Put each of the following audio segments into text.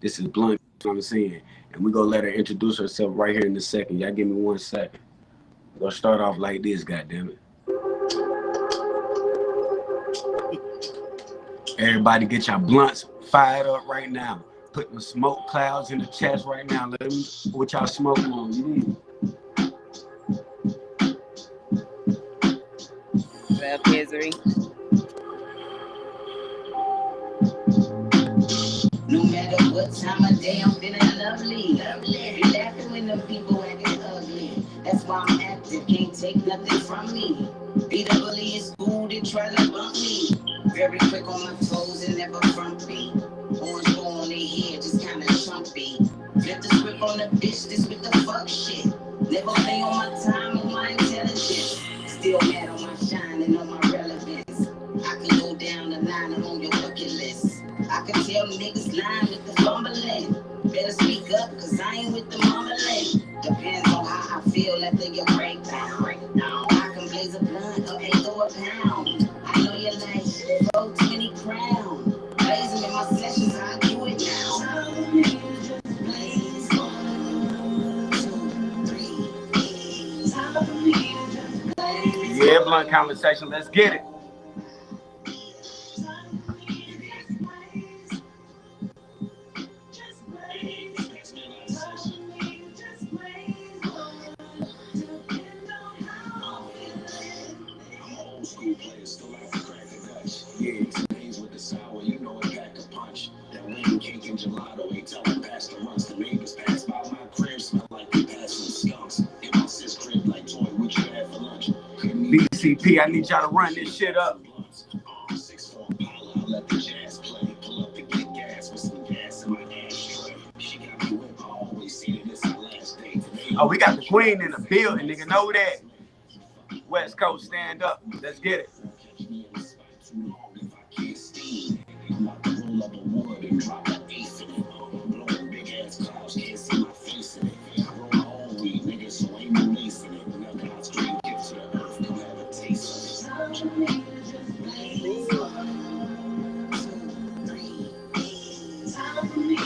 This is Blunt, you know what I'm saying? And we gonna let her introduce herself right here in a second. Y'all give me 1 second. We're gonna start off like this, goddammit. Everybody get your blunts fired up right now. Put the smoke clouds in the chest right now. Let me what y'all smoking on. You need. Well, misery. No matter what time of day, I'm feeling lovely. Laughing when the people acting ugly. That's why I'm active, can't take nothing from me. Be the bully in school, they try to bump me. Very quick on my toes and never frumpy. Orange go on their head, just kinda chumpy. Flip the script on the bitch, this with the fuck shit. Never play on my time or my intelligence. Still mad on my shine and on my relevance. I can go down the line, I'm on your bucket list. I can tell niggas lying with the fumbling. Better speak up, cause I ain't with the mumbling. Depends on how I feel after your breakdown. I can blaze a blunt or eight or a pound. I know you like 420 crown. Blazing in my sessions, I do it now. Blaze 1, 2, 3. Time for me to just blaze. Yeah, blunt conversation. Let's get it. BCP, I need y'all to run this shit up. Oh, we got the queen in the building, nigga. Know that. West Coast, stand up. Let's get it.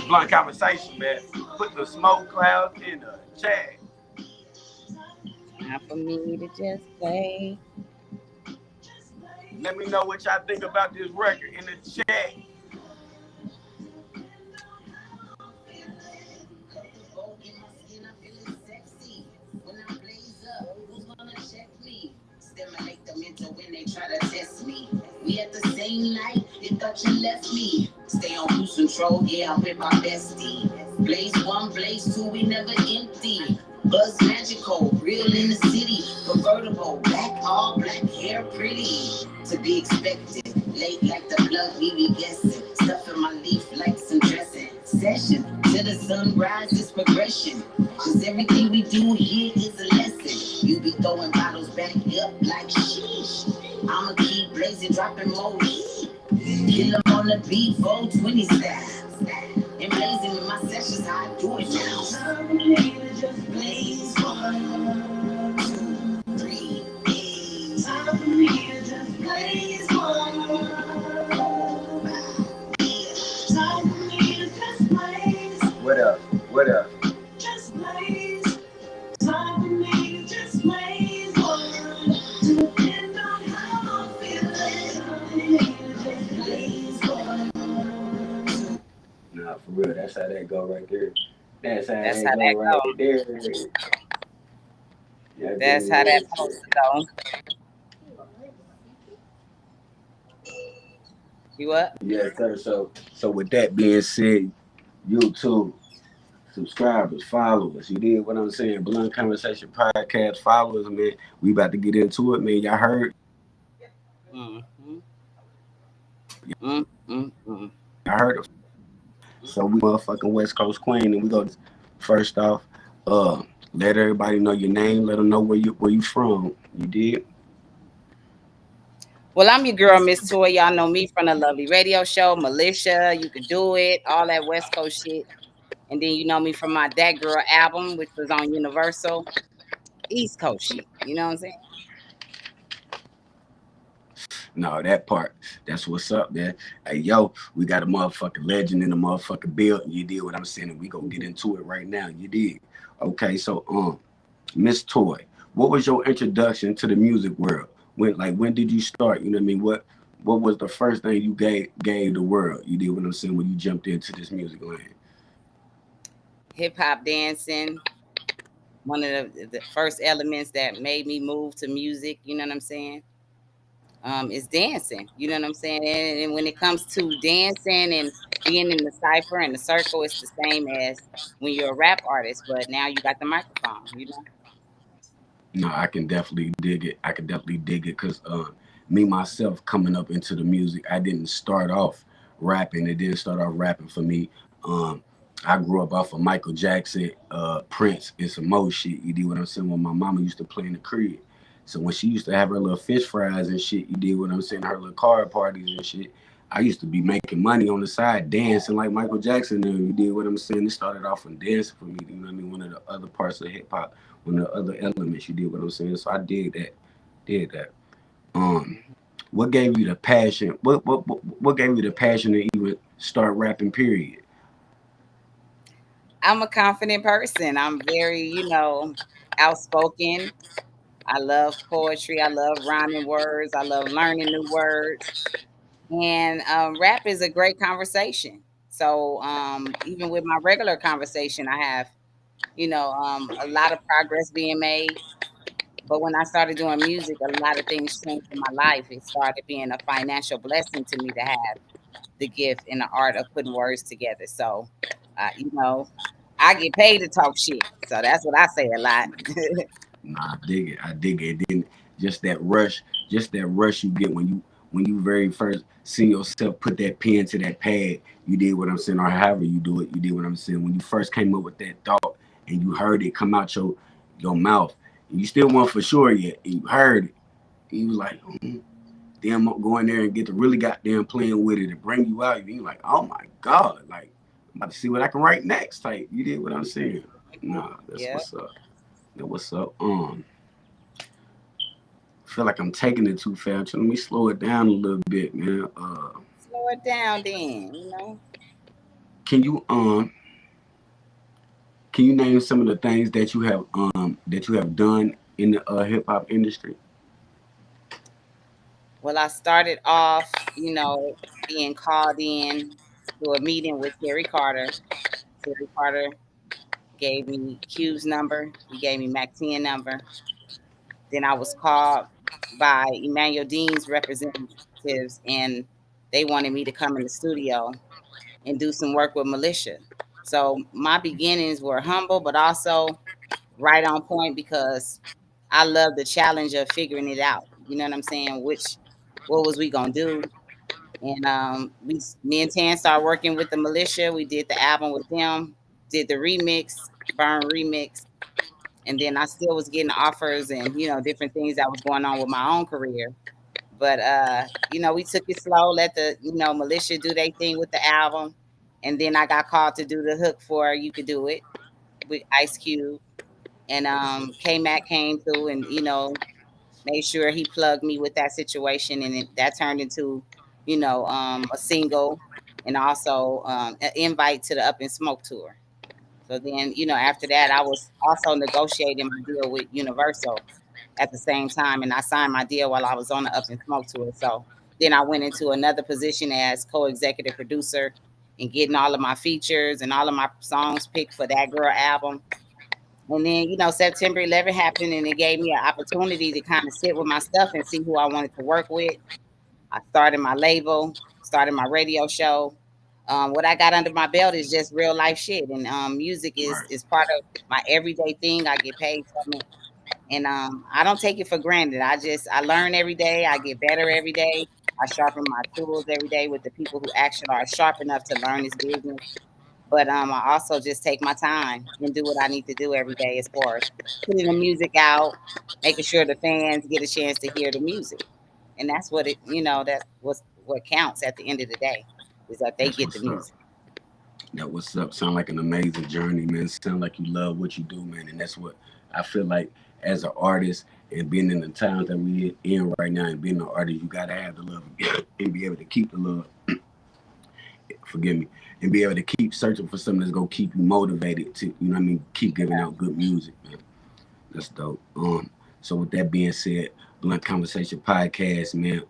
Blunt conversation, man. Put the smoke clouds in the chat. Time for me to just play. Let me know what y'all think about this record in the chat. Stimulate the mental when they try to test me. We at the same night, they thought you left me. Stay on cruise control, yeah, I'm with my bestie. Blaze 1, blaze 2, we never empty. Buzz magical, real in the city. Convertible, black, all black hair, pretty. To be expected, late like the blood, we be guessing. Stuff in my leaf like some dressing. Session, till the sunrise is progression. Cause everything we do here is a lesson. You be throwing bottles back up like sheesh. I'ma keep blazing, dropping more heat. Kill 'em on the beat, 420 style. And blazing in my sessions, how I do it now. Time for me to just blaze 1, 2, 3. Time for me to just blaze 1. Time for me to just blaze. What up? What up? Just blaze. Time for me to just blaze 1. Depend on how I'm feeling. Just blaze 1. Nah, for real. That's how that go right there. That's how That's that how go that right goes. there. Yeah, That's how that supposed to go. You what? yes, sir. So with that being said, YouTube subscribers, followers, you did what I'm saying. Blunt Conversation Podcast followers, man. We about to get into it, man. Y'all heard? Mm-hmm. I heard it. So we motherfucking West Coast Queen, and we go first off. Let everybody know your name. Let them know where you from. You did. Well, I'm your girl, Ms.Toi. Y'all know me from the Lovely Radio Show, Militia, You Could Do It, all that West Coast shit. And then you know me from my That Girl album, which was on Universal, East Coast shit. You know what I'm saying? No, that part. That's what's up, man. Hey, yo, we got a motherfucking legend in the motherfucking building. You did what I'm saying, and we gonna get into it right now. You did. Okay, so Miss Toy, what was your introduction to the music world? When did you start? You know what I mean? What was the first thing you gave the world? You did what I'm saying when you jumped into this music land. Hip hop dancing, one of the first elements that made me move to music, you know what I'm saying? Is dancing, you know what I'm saying? And when it comes to dancing and being in the cipher and the circle, it's the same as when you're a rap artist, but now you got the microphone, you know? No, I can definitely dig it. I can definitely dig it because me myself coming up into the music, I didn't start off rapping. It didn't start off rapping for me. Um, I grew up off of Michael Jackson, Prince, and some more shit. You did what I'm saying? When my mama used to play in the crib. So when she used to have her little fish fries and shit, you did what I'm saying? Her little card parties and shit. I used to be making money on the side, dancing like Michael Jackson. And you did what I'm saying? It started off from dancing for me. You know what I mean? One of the other parts of hip hop, one of the other elements. You did what I'm saying? So I did that. Did that. Um, what gave you the passion? What gave you the passion to even start rapping? Period. I'm a confident person. I'm very, outspoken. I love poetry. I love rhyming words. I love learning new words. And rap is a great conversation. So even with my regular conversation, I have, a lot of progress being made. But when I started doing music, a lot of things changed in my life. It started being a financial blessing to me to have the gift and the art of putting words together. So, uh, you know, I get paid to talk shit. So that's what I say a lot. Nah, I dig it. I dig it. Then just that rush you get when you very first see yourself put that pen to that pad. You did what I'm saying, or however you do it. You did what I'm saying. When you first came up with that thought and you heard it come out your mouth, and you still weren't for sure yet, and you heard it, and you was like, damn, I'm going there and get to really goddamn playing with it and bring you out. You like, oh my god, like I'm about to see what I can write next. Type, you did what I'm saying. Nah, that's Yeah, what's up. That what's up. Feel like I'm taking it too fast. Let me slow it down a little bit, man. slow it down then. Can you can you name some of the things that you have done in the hip hop industry? Well, I started off, being called in to a meeting with Terry Carter. Terry Carter gave me Q's number. He gave me Mac 10 number. Then I was called by Emmanuel Dean's representatives, and they wanted me to come in the studio and do some work with Militia. So my beginnings were humble, but also right on point because I love the challenge of figuring it out. You know what I'm saying? What was we gonna do? And me and Tan started working with the Militia. We did the album with them, did the remix, Burn remix, and then I still was getting offers and different things that was going on with my own career. But we took it slow, let the Militia do their thing with the album, and then I got called to do the hook for "You Could Do It" with Ice Cube, and K Mac came through and made sure he plugged me with that situation, and that turned into a single, and also an invite to the Up in Smoke tour. So then, after that, I was also negotiating my deal with Universal at the same time, and I signed my deal while I was on the Up in Smoke tour. So then I went into another position as co-executive producer and getting all of my features and all of my songs picked for that girl album. And then, September 11th happened, and it gave me an opportunity to kind of sit with my stuff and see who I wanted to work with. I started my label, started my radio show. What I got under my belt is just real life shit, and music is Right. is part of my everyday thing. I get paid from it, and I don't take it for granted. I learn every day. I get better every day. I sharpen my tools every day with the people who actually are sharp enough to learn this business. But I also just take my time and do what I need to do every day as far as putting the music out, making sure the fans get a chance to hear the music. And that's that was what counts at the end of the day is that they That's get the what's up. music. That what's up. Sound like an amazing journey, man. Sound like you love what you do, man, and that's what I feel like as an artist and being in the times that we in right now and being an artist, you gotta have the love and be able to keep the love. Forgive me, and be able to keep searching for something that's gonna keep you motivated to, you know what I mean, keep giving out good music, man. That's dope. So with that being said, Blunt Conversation Podcast, man.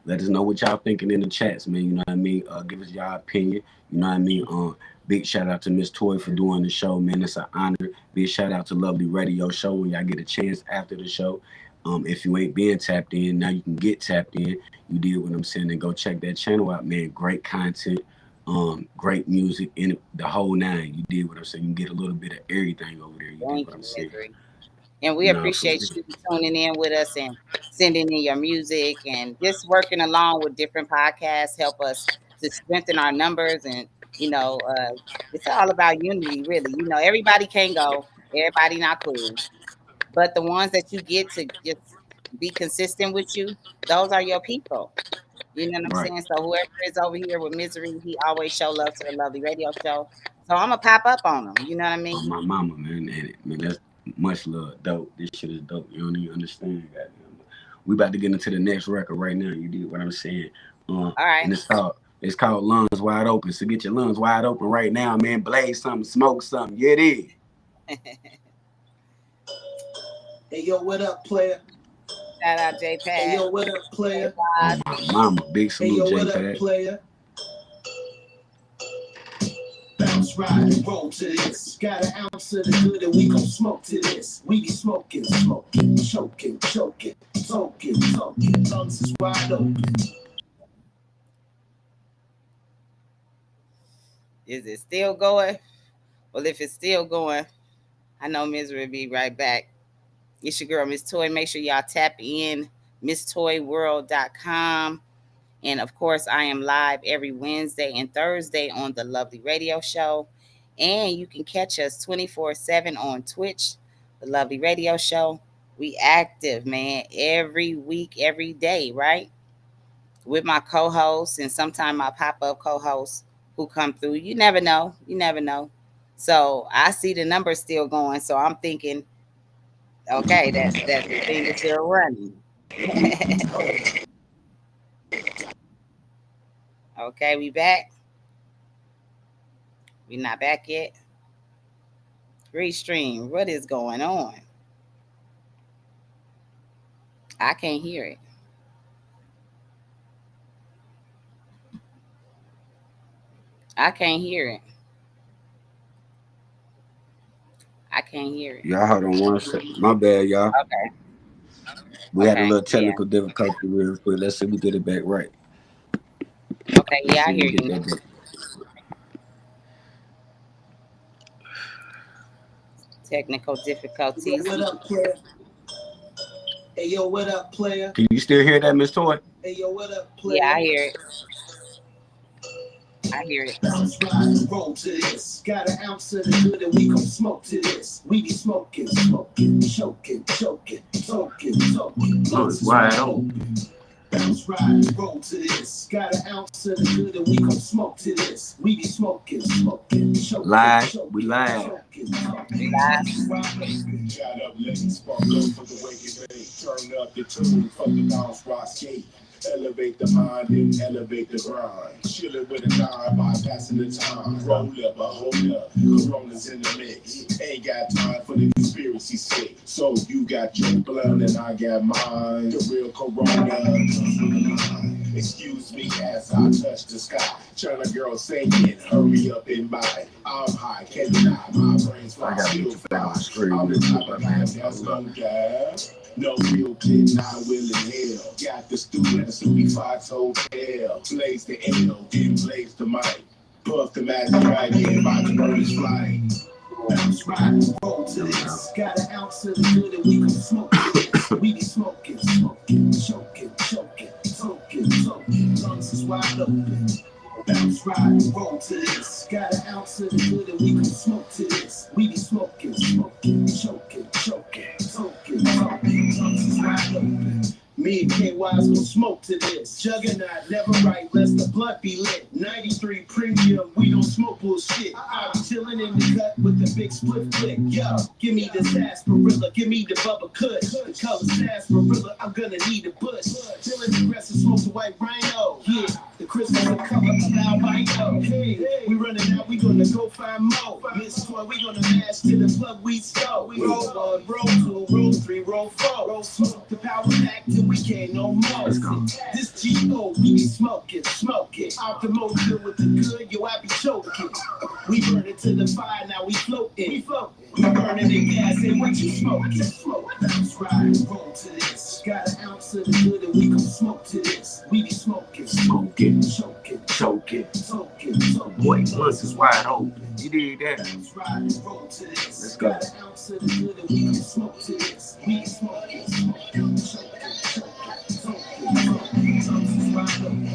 Let us know what y'all thinking in the chats, man. You know what I mean? Give us y'all opinion. You know what I mean? Big shout out to Ms.Toi for doing the show, man. It's an honor. Big shout out to Lovely Radio Show when y'all get a chance after the show. If you ain't being tapped in, now you can get tapped in. You did what I'm saying, and go check that channel out, man. Great content, great music, in the whole nine. You did what I'm saying. You can get a little bit of everything over there. You did Thank what I'm you, saying. Misery. And we Nah, for appreciate real. you tuning in with us and sending in your music and just working along with different podcasts help us to strengthen our numbers. And it's all about unity, really. Everybody can go, everybody not cool, but the ones that you get to just be consistent with you, those are your people. You know what I'm Right. saying? So whoever is over here with Misery, he always show love to the Lovely Radio Show. So I'm gonna pop up on him. You know what I On mean? my mama, man. And man, that's much love. Dope. This shit is dope. You don't even understand, goddamn. We about to get into the next record right now. You did what I'm saying. All right. And it's called Lungs Wide Open. So get your lungs wide open right now, man. Blaze something, smoke something. Yeah, it is. Hey, yo, what up, player? Shout out J Pad. Hey, yo, what up, player? Oh, my mama. Big Hey, yo, salute, what up, J-Pad. player? Bounce, ride, and roll to this. Got an ounce of the good and we gon' smoke to this. We be smoking, choking, toking, lungs is wide open. Is it still going? Well, if it's still going, I know Misery will be right back. It's your girl, Ms.Toi. Make sure y'all tap in, MS.ToyWorld.com. And of course, I am live every Wednesday and Thursday on the Lovely Radio Show. And you can catch us 24/7 on Twitch, the Lovely Radio Show. We active, man, every week, every day, right? With my co-hosts and sometimes my pop-up co-hosts who come through. You never know. You never know. So I see the numbers still going. So I'm thinking, okay, that the thing is still running. Okay, we back. We not back yet. Restream. What is going on? I can't hear it. I can't hear it. I can't hear it. Y'all hold on one second. My bad, y'all. Okay. We had a Okay. little technical difficulty real quick. Let's see if we get it back right. Okay. Yeah, I hear you now. Technical difficulties. What up, player? Hey, yo, what up, player? Can you still hear that, Ms.Toi? Hey, yo, what up, player? Yeah, I hear it. I hear it. Bounce, ride, roll to this. Got an ounce of the good and we gon' smoke to this. We be smoking, choking, Lungs wide open. Bounce, ride, roll to this. Got an ounce of the good and we gon' smoke to this. We be smoking, choking. Live. We live. Shut up, let me spark up for the wake and bake. Turn up the tune from the bounce rock skate. Elevate the mind and elevate the grind. Chillin' with a nine, bypassing the time. Roll up, hold up. Corona's in the mix. Ain't got time for the conspiracy shit. So you got your blood and I got mine. The real Corona. Excuse me as I touch the sky. China girl singing, hurry up and buy. I'm high, can't deny my brain's fly. I got to put back on the screen. I'm the type of man that's no gap. No real kid, not willing hell. Got the students who be Fox Hotel. Blaze the L, then blaze the mic. Puff the magic dragon, by the birds flying. Bounce, ride, roll to this. Got an ounce of the good and we gon' smoke to this. We be smoking, choking. Lungs is wide open. Bounce, ride, roll to this. Got an ounce of the good and we gon' smoke to this. We be smoking, choking. Lungs is wide open. Me and KY's gon' smoke to this. Juggernaut, never right, lest the blunt be lit. 93 premium, we don't smoke bullshit. I be chillin' in the cut with the big split flick. Yo, give me the sarsaparilla, give me the bubba kush. The color sarsaparilla, I'm gonna need a bush. Feeling aggressive, smoke the white rhino. Yeah, the crystal color of albino. Hey, we running out, we gonna go find more. Ms.Toi, we gonna mash to the plug we stole. We roll one, roll two, roll three, roll four. Roll smoke the power pack till we can't no more. This G.O. we be smoking, smoking. Out the motor with the good, yo, I be choking. We burn it to the fire, now we floating. We burning the gas, and what you smoking? Smoke, bounce, ride, roll to this. Got an ounce of the good, and we gon' smoke to this. We be smoking, Smoking, choking, choking. toking. Boy, once is wide open. You did that. Bounce, ride, roll to this. Let's go. Got an ounce of the good, and we gon' smoke to this. We be smoking, choking, tongues is wide open.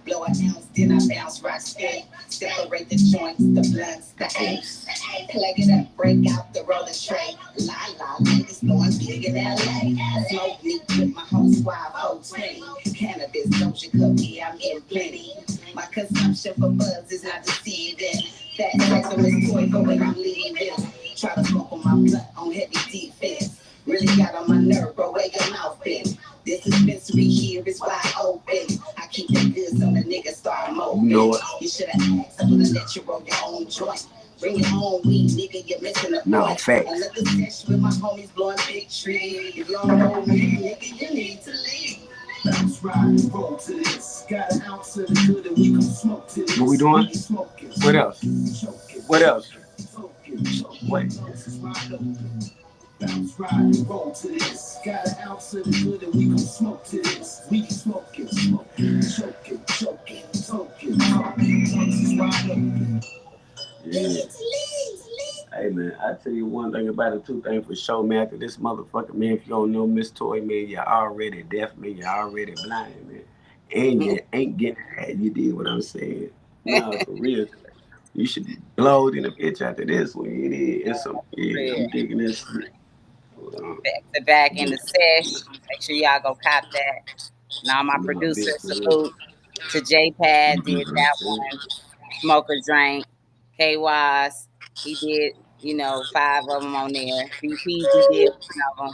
Blow an ounce, then I bounce right straight. Separate the joints, the blunts, the apes. Plug it up, break out the rolling tray. La la, ladies blowing big in LA. Smoke me with my whole squad, whole team. Cannabis, Doja Cut, yeah, I'm getting plenty. My consumption for buzz is not deceiving. Fat sex on this toy for when I'm leaving. Try to smoke on my blunt on heavy defense. Really got on my nerve, bro, where your mouth been? This dispensary here is wide open. I keep that goods on the nigga, start moping. You know it. You should have asked, I would've let you roll your own joint. Bring your own weed, nigga, you're missing the point. No, facts. Another sesh with my homies blowing big trees. If you don't know me, nigga, you need to leave. Bounce, ride, roll to this. Got an ounce of the good, and we gon' smoke to this. What we doing? Smoking, What else? choking, What else? toking, Wait. tongues is wide open. Bounce, ride, roll to this. Got an ounce of the good, and we gon' smoke to this. We be smoking, choking, toking, tongues is wide open. Yeah. Hey man, I tell you one thing about it, two things for sure, man. After this motherfucker, man, if you don't know Ms.Toi, man, you're already deaf, man. You're already blind, man. And you ain't getting that. You did what I'm saying. No, for real. You should be blowed in the bitch after this one. It is. It's some, yeah, I'm digging this. Hold on. Back to back in the sesh. Make sure y'all go cop that. Now my No, producer, bitch, salute to J Pad, did that one. Smoker drank. KY's, he did, 5 of them on there. BP's, he did one of them.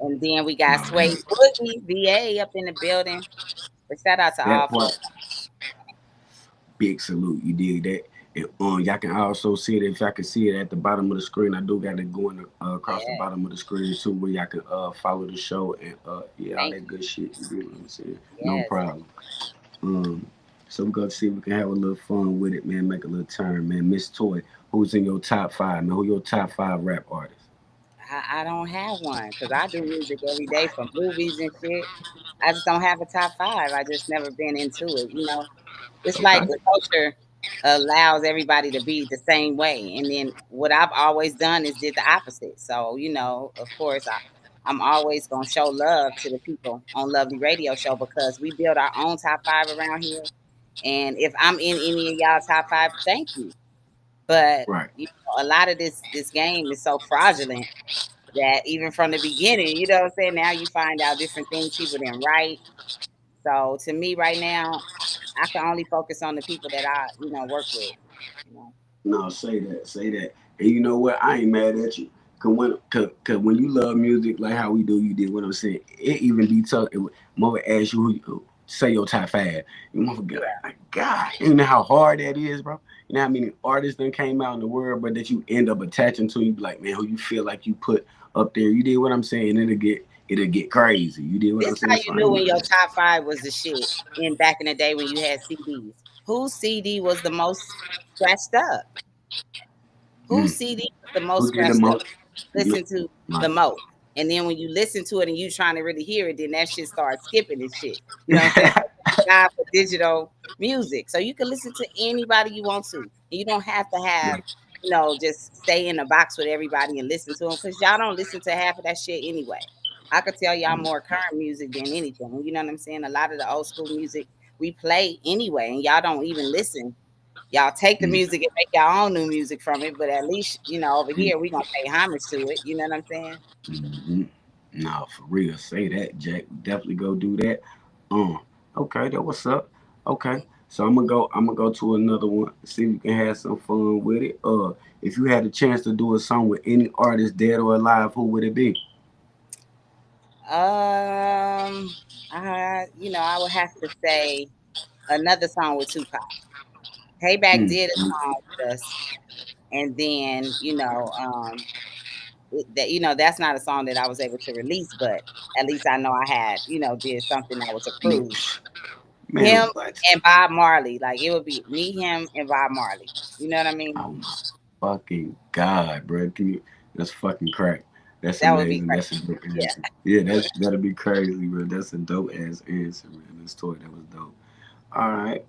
And then we got Sway Boogie, VA up in the building. But shout out to all That part. Big salute. You did that. And y'all can also see it if y'all can see it at the bottom of the screen. I do got it going across the bottom of the screen too, where y'all can follow the show and all that good shit. You know what I'm saying? Yes. No problem. So we're gonna see if we can have a little fun with it, man. Make a little turn, man. Ms.Toi, who's in your top 5, man? Who your top 5 rap artists? I don't have one because I do music every day for movies and shit. I just don't have a top 5. I just never been into it, It's like the culture allows everybody to be the same way. And then what I've always done is did the opposite. So, of course, I'm always going to show love to the people on Lovely Radio Show because we build our own top 5 around here. And if I'm in any of y'all top 5, thank you. But Right. a lot of this game is so fraudulent that even from the beginning, you know what I'm saying? Now you find out different things people didn't write. So to me right now, I can only focus on the people that I, work with. No, say that. And you know what? I ain't mad at you. Cause when you love music like how we do, you did what I'm saying. It even be tough. Mother ask you say your top 5. You mother get like, God, you know how hard that is, bro. You know how many artists then came out in the world, but that you end up attaching to. You be like, man, who you feel like you put up there. You did what I'm saying. It'll get crazy. You did what I'm saying. This how you knew when your top 5 was the shit. In back in the day when you had CDs, whose CD was the most scratched up? Whose CD was the most scratched up? Listen to the most. And then when you listen to it and you trying to really hear it, then that shit starts skipping and shit. You know what I'm saying? God for digital music. So you can listen to anybody you want to. And you don't have to have, just stay in a box with everybody and listen to them because y'all don't listen to half of that shit anyway. I could tell y'all more current music than anything. You know what I'm saying? A lot of the old school music we play anyway, and y'all don't even listen. Y'all take the music and make y'all own new music from it, but at least, over here, we going to pay homage to it. You know what I'm saying? Mm-hmm. Nah, for real. Say that, Jack. Definitely go do that. Um, okay, that what's up. Okay. So I'm gonna go to another one. See if you can have some fun with it. If you had a chance to do a song with any artist, dead or alive, who would it be? I would have to say another song with Tupac. Payback Mm, did a mm, song with us, and then that's not a song that I was able to release, but at least I know I had did something that was man, approved. man, Him what? and Bob Marley, like it would be me, him, and Bob Marley. You know what I mean? Oh my fucking god, bro. That's fucking crack. That's That would be amazing. crazy. That's a dope Yeah. answer. Yeah, that'll be crazy, bro. That's a dope ass answer, man. This toy that was dope. All right.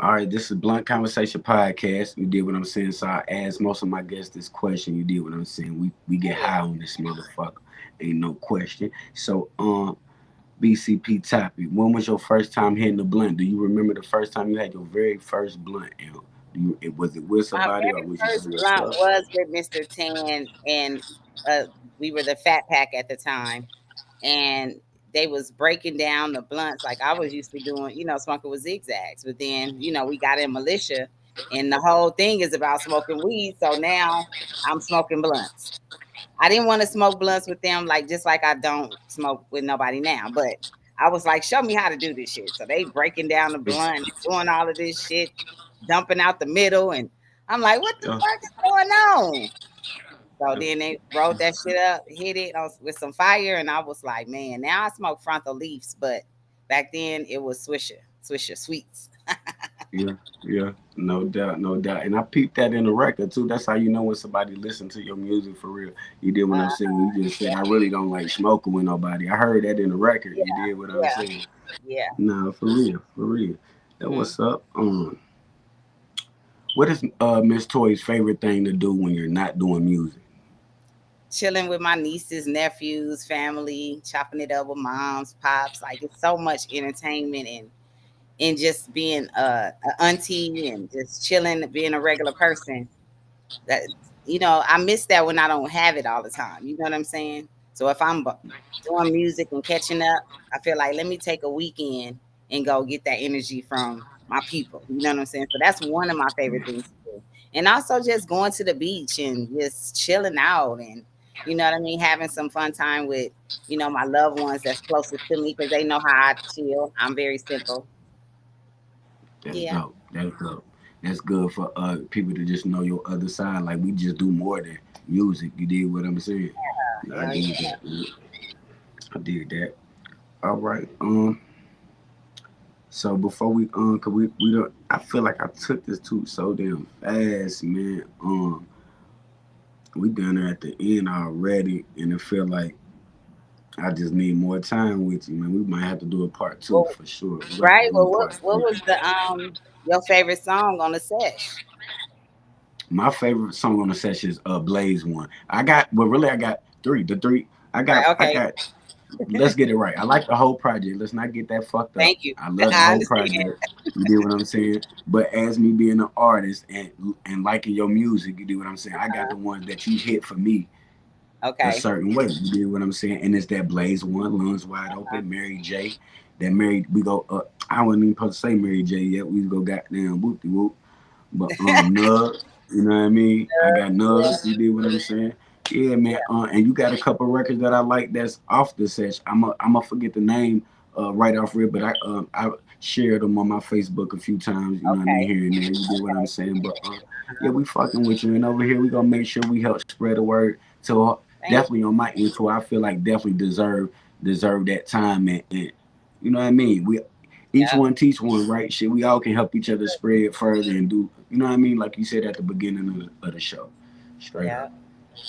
All right, this is Blunt Conversation Podcast. You did what I'm saying. So I asked most of my guests this question. You did what I'm saying. We get Oh yeah. high on this motherfucker. Ain't no question. So BCP topic. When was your first time hitting the blunt? Do you remember the first time you had your very first blunt? Was it with My somebody or very was you first by blunt yourself? was with Mr. Tan, and uh, we were the Fat Pack at the time, and they was breaking down the blunts like I was used to doing, smoking with zigzags. But then, we got in militia, and the whole thing is about smoking weed. So now I'm smoking blunts. I didn't want to smoke blunts with them, like just like I don't smoke with nobody now. But I was like, show me how to do this shit. So they breaking down the blunt, and doing all of this shit, dumping out the middle, and I'm like, what the Yeah, fuck is going on? So then they rolled that shit up, hit it with some fire, and I was like, man, now I smoke frontal leaves, but back then it was Swisher Sweets. yeah, yeah. No doubt, no doubt. And I peeped that in the record too. That's how you know when somebody listen to your music for real. You did what I'm Uh, saying. You just said I really don't like smoking with nobody. I heard that in the record. yeah, You did what I'm yeah, saying. yeah. Nah, for real, for real. That Hmm. what's up. What is Miss Toy's favorite thing to do when you're not doing music? Chilling with my nieces, nephews, family, chopping it up with moms, pops. Like it's so much entertainment and just being a auntie and just chilling, being a regular person. That I miss that when I don't have it all the time. You know what I'm saying? So if I'm doing music and catching up, I feel like let me take a weekend and go get that energy from my people. You know what I'm saying? So that's one of my favorite things to do. And also just going to the beach and just chilling out and you know what I mean, having some fun time with my loved ones that's closest to me because they know how I chill. I'm very simple. That's Yeah. dope. That's dope. That's good for people to just know your other side. Like we just do more than music. You did what I'm saying. I Hell did yeah. that. Man. I did that. All right. So before cause we don't. I feel like I took this too so damn fast, man. We done there at the end already, and it feel like I just need more time with you, man. We might have to do a part two Well, for sure. We got to right. do a Well, part what three. was the your favorite song on the sesh? My favorite song on the session is Blaze one. I got three. The three Right. I Okay. got let's get it right. I like the whole project. Let's not get that fucked up. Thank you. I love the I whole understand. project. You do what I'm saying? But as me being an artist and liking your music, you do what I'm saying? I got the ones that you hit for me a Okay. certain way. You do what I'm saying? And it's that Blaze one, Lungs Wide Open, Mary J. That Mary we go I wasn't even supposed to say Mary J yet. We go goddamn whoop de whoop. But Nug, you know what I mean? I got Yeah. Nugs, you did what I'm saying? Yeah, man. Yeah. And you got a couple records that I like that's off the session. I'm forget the name right off rip, but I shared them on my Facebook a few times, you know what I mean, Okay. here and there. You did what I'm Okay. saying? But yeah, we fucking with you. And over here we gonna make sure we help spread the word to Thank definitely you. on my end too. I feel like definitely deserve that time and you know what I mean? We each Yep. one teach one, right? Shit, we all can help each other spread further and do, you know what I mean? Like you said at the beginning of the show, straight Yeah. up.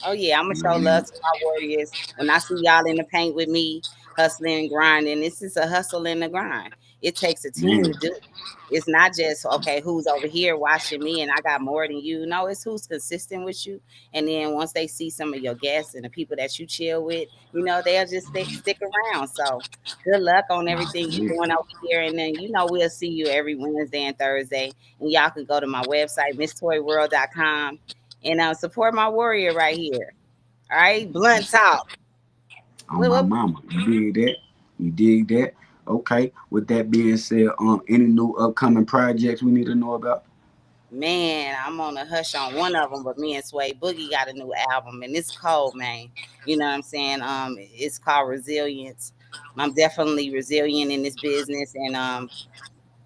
Oh yeah, I'm gonna You know show what I love mean? to my warriors. When I see y'all in the paint with me, hustling and grinding, this is a hustle and a grind. It takes a team Man, to do it. It's not just okay, who's over here watching me and I got more than you. No, it's who's consistent with you. And then once they see some of your guests and the people that you chill with, they'll just stick around. So good luck on nah, everything for you're real. doing over here. And then we'll see you every Wednesday and Thursday. And y'all can go to my website, MsToyWorld.com, and support my warrior right here. All right, blunt talk. On my mama. You dig that? You dig that? Okay. With that being said, any new upcoming projects we need to know about? Man, I'm on a hush on one of them, but me and Sway Boogie got a new album, and it's cold, man. You know what I'm saying? It's called Resilience. I'm definitely resilient in this business, and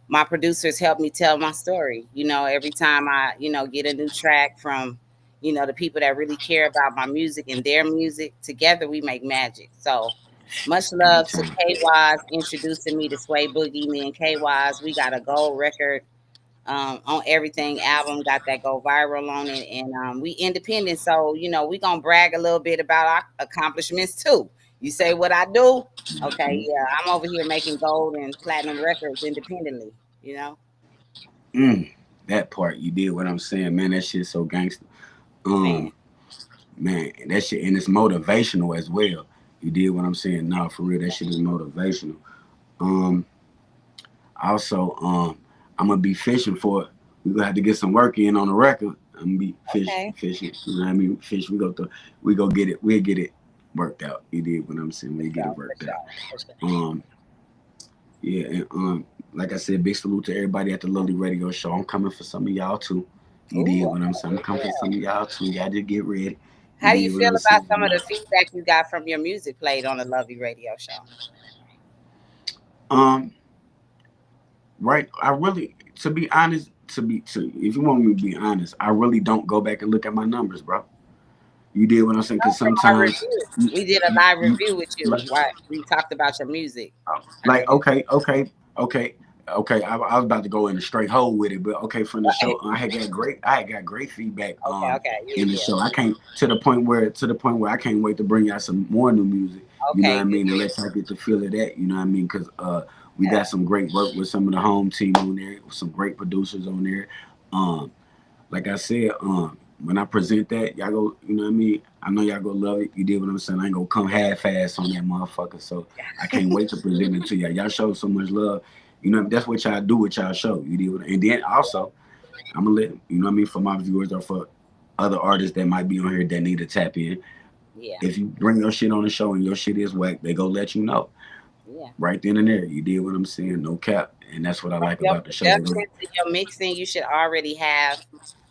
my producers help me tell my story. You know, every time I, get a new track from, the people that really care about my music and their music, together we make magic. So much love to Anytime. K Wise introducing me to Sway Boogie. Me and K Wise, we got a gold record on everything album, got that go viral on it, and we independent, so we gonna brag a little bit about our accomplishments too. You say what I do? Okay, yeah, I'm over here making gold and platinum records independently. You know, Mm, that part you did what I'm saying, man. That shit's so gangster. man. Um, man, that shit and it's motivational as well. You did what I'm saying. Nah, for real, that shit is motivational. Um, Also, I'm gonna be fishing for it. We gonna have to get some work in on the record. I'm gonna be Okay, fishing. You know what I mean? Fish. We go get it. We'll get it worked out. You did what I'm saying. for We get it sure, for worked out. sure, for sure. Um, yeah, and like I said, big salute to everybody at the Lovely Radio Show. I'm coming for some of y'all too. You Ooh, did what I'm okay, saying. I'm coming for some of y'all too. Y'all just get ready. You how do you did what feel I'm about some of saying. the feedback you got from your music played on the Lovey Radio Show? Um, right. I really, to be honest, if you want me to be honest, I really don't go back and look at my numbers, bro. You did what I'm saying? Because From our sometimes, review, you, we did a live you, review with you. like, Right, we talked about your music. like, okay. I was about to go in a straight hole with it, but okay, from the show, I had got great feedback. Okay, okay, yeah, In the yeah. show, I can't to the point where I can't wait to bring out some more new music. You know what Okay, I good. mean? And let y'all get the feel of that. You know what I mean? Because we Yeah, got some great work with some of the home team on there, some great producers on there. Um, like I said, when I present that, y'all go, you know what I mean? I know y'all gonna love it. You did what I'm saying. I ain't gonna come half ass on that motherfucker. So I can't wait to present it to y'all. Y'all show so much love. You know, that's what y'all do with y'all show. You did what, and then also I'm gonna let you know what I mean for my viewers or for other artists that might be on here that need to tap in. yeah, If you bring your shit on the show and your shit is whack, they go let you know yeah. right then and there. You did what I'm saying, no cap, and that's what I From like your about the show. They go, production to your mixing, you should already have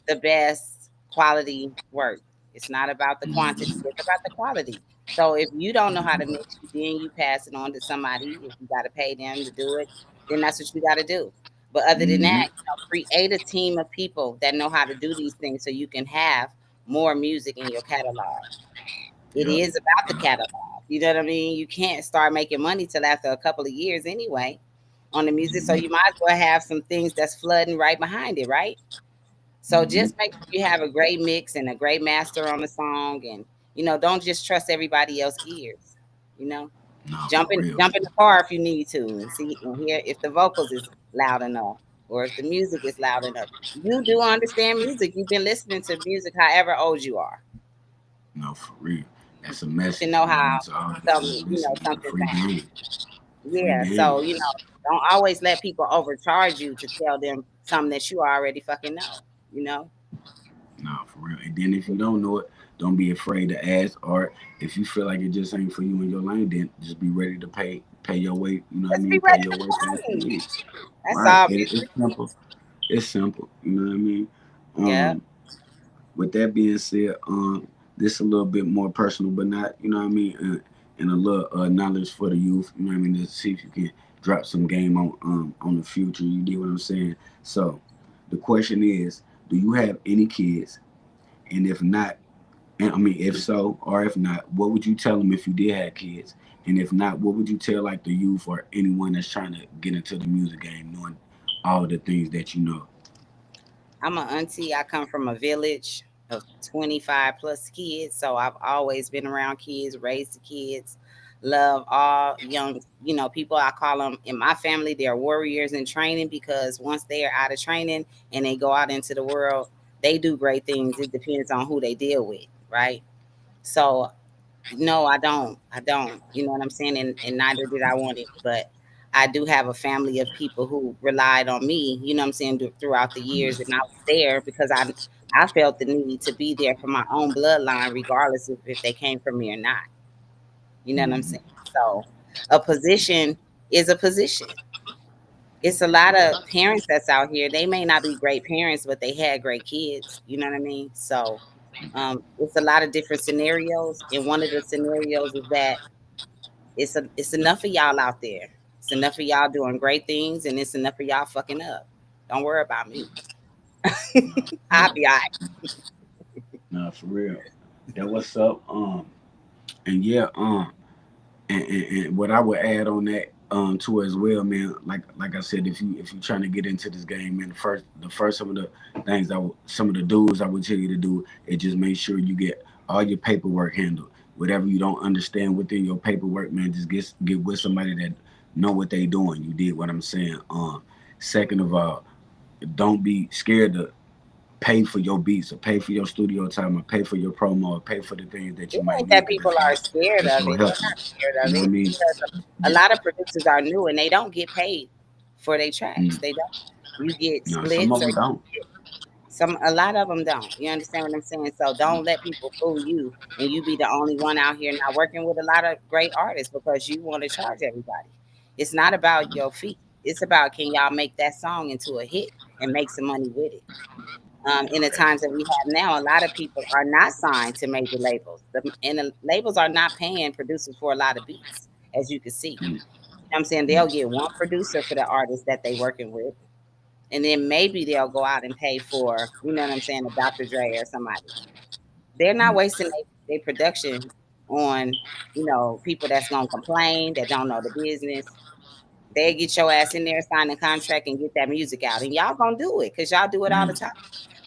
the best quality work. It's not about the quantity, it's about the quality. So if you don't know how to mix, then you pass it on to somebody. If you got to pay them to do it, then that's what you got to do. But other than mm-hmm. that, create a team of people that know how to do these things so you can have more music in your catalog. It Yep, is about the yep, catalog. You know what I mean? You can't start making money till after a couple of years anyway on the music. So mm-hmm. you might as well have some things that's flooding right behind it, right? So Mm-hmm. just make sure you have a great mix and a great master on the song, and don't just trust everybody else's ears. You know, No, for real. jump in the car if you need to and see and hear if the vocals is loud enough or if the music is loud enough. You do understand music. You've been listening to music however old you are. No, for real. That's a You should message. know You know what I how mean? To all the listen, something free sounds. game. Free Yeah, game. so don't always let people overcharge you to tell them something that you already fucking know. You know, No, for real. And then if you don't know it, don't be afraid to ask. Or if you feel like it just ain't for you in your lane, then just be ready to pay your way. You know what I just be mean? Pay ready your to way for pay. it. That's Right. all. It's simple. It's simple. You know what I mean? Yeah, Um, with that being said, this a little bit more personal, but not, you know what I mean, and a little knowledge for the youth. You know what I mean, to see if you can drop some game on the future. You get what I'm saying? So, the question is, do you have any kids? And if not, and I mean, if so or if not, what would you tell them if you did have kids? And if not, what would you tell like the youth or anyone that's trying to get into the music game, knowing all the things that you know? I'm an auntie. I come from a village of 25 plus kids, so I've always been around kids, raised the kids, love all young, people. I call them in my family. They're warriors in training because once they are out of training and they go out into the world, they do great things. It depends on who they deal with, right? So no, I don't. I don't. You know what I'm saying? And neither did I want it. But I do have a family of people who relied on me, you know what I'm saying, throughout the years. And I was there because I felt the need to be there for my own bloodline, regardless if they came from me or not. You know what I'm saying? So a position is a position. It's a lot of parents that's out here. They may not be great parents, but they had great kids. You know what I mean? So it's a lot of different scenarios. And one of the scenarios is that it's enough of y'all out there. It's enough of y'all doing great things, and it's enough of y'all fucking up. Don't worry about me. I'll be all right. Nah, for real. That what's up. And yeah, and what I would add on that to as well, man. Like I said, if you trying to get into this game, man, the first some of the things some of the dudes I would tell you to do is just make sure you get all your paperwork handled. Whatever you don't understand within your paperwork, man, just get with somebody that know what they doing. You did what I'm saying. Second of all, don't be scared to pay for your beats or pay for your studio time or pay for your promo or pay for the things that you It might ain't that need people because are scared that's of gonna it. help They're you. not scared You of know what I it mean? because a Just, lot of producers are new and they don't get paid for their tracks. mm, They don't. You get no, some splits of or them don't. a lot of them don't. You understand what I'm saying? So don't let people fool you and you be the only one out here not working with a lot of great artists because you want to charge everybody. It's not about your feet. It's about can y'all make that song into a hit and make some money with it. In the That's times that we have now, a lot of people are not signed to major labels. And the labels are not paying producers for a lot of beats, as you can see. mm, You know what I'm saying? They'll get one producer for the artist that they working with, and then maybe they'll go out and pay for, you know what I'm saying, a Dr. Dre or somebody. They're not mm, wasting their production on, people that's gonna complain, that don't know the business. They get your ass in there, sign a contract, and get that music out, and y'all gonna do it because y'all do it all the mm, time.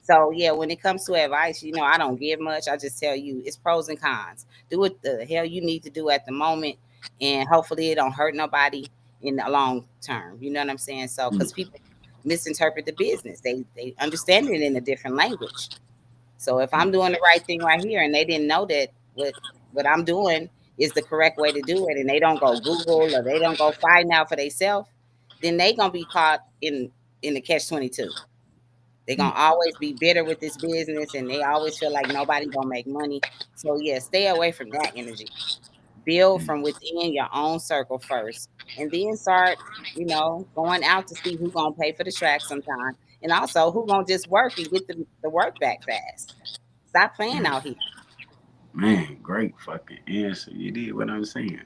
So yeah, when it comes to advice, I don't give much. I just tell you it's pros and cons. Do what the hell you need to do at the moment, and hopefully it don't hurt nobody in the long term. You know what I'm saying? So mm, because people misinterpret the business, they understand it in a different language. So if I'm doing the right thing right here, and they didn't know that what I'm doing is the correct way to do it, and they don't go Google or they don't go find out for themselves, then they gonna be caught in the catch 22. They're mm, gonna always be bitter with this business and they always feel like nobody gonna make money. So yeah, stay away from that energy. Build mm, from within your own circle first. And then start, going out to see who gonna pay for the track sometime. And also who gonna just work and get the work back fast. Stop playing mm. out here. Man, great fucking answer. You did what I'm saying.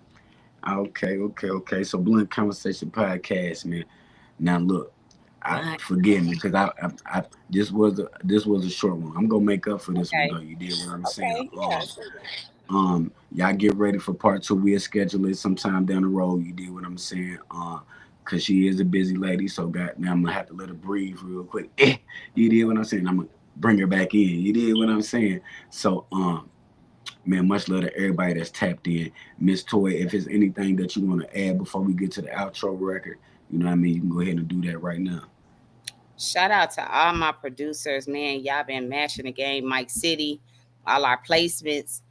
Okay. So Blunt Conversation Podcast, man. Now look, I Right. forgive me because I this was a short one. I'm gonna make up for this one Okay. though. You did what I'm saying. Okay. Yeah. Sure. Y'all get ready for part two. We'll schedule it sometime down the road. You did what I'm saying. Cause she is a busy lady, so now I'm gonna have to let her breathe real quick. You did what I'm saying. I'm gonna bring her back in. You did what I'm saying. So man, much love to everybody that's tapped in. Ms.Toi, if there's anything that you want to add before we get to the outro record, you know what I mean, you can go ahead and do that right now. Shout out to all my producers, man. Y'all been mashing the game. Mike City, all our placements.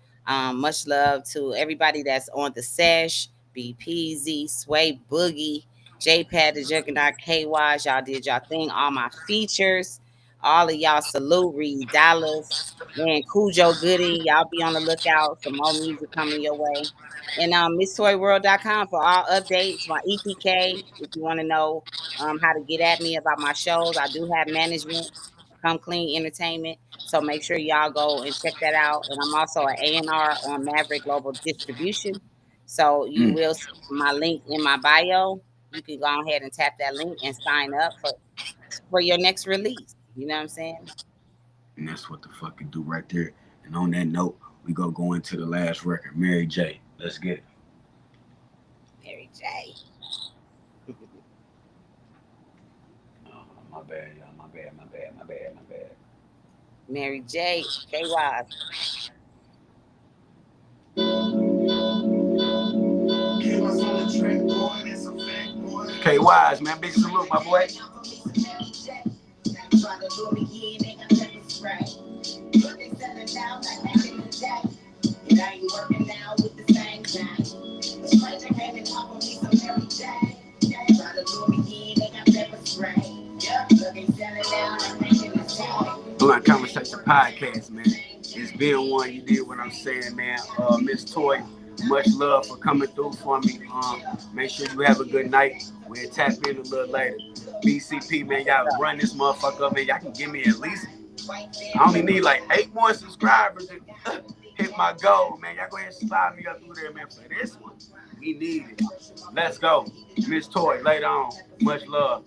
Much love to everybody that's on the sesh. BPZ, Sway Boogie, JPad, the Juggernaut, KYs. Y'all did y'all thing. All my features. All of y'all salute. Reed Dallas. Man, Cujo Goody. Y'all be on the lookout. Some more music coming your way. And MissToyWorld.com for all updates. My EPK, if you want to know how to get at me about my shows. I do have management, Come Clean Entertainment. So make sure y'all go and check that out. And I'm also an A&R on Maverick Global Distribution. So you Mm, will see my link in my bio. You can go ahead and tap that link and sign up for your next release. You know what I'm saying? and that's what the fuck it do right there. And on that note, we go into the last record, Mary J. Let's get it. Mary J. Oh, my bad, y'all. My bad. Mary J. KY. K Wise, man. Big salute, my boy. And I ain't working now with the same time. The stranger came and talked on me some Mary J. Try to lure me in, they got pepper spray. Yep, looking selling down, I'm making the same. Blunt Conversation Podcast, man. It's been one. You did what I'm saying, man. Ms.Toi, Much love for coming through for me. Make sure you have a good night. We'll tap in a little later. BCP, man, y'all run this motherfucker up, man. Y'all can give me at least, I only need like 8 more subscribers to hit my goal, man. Y'all go ahead and slide me up through there, man. For this one, we need it. Let's go. Ms.Toi, later on. Much love.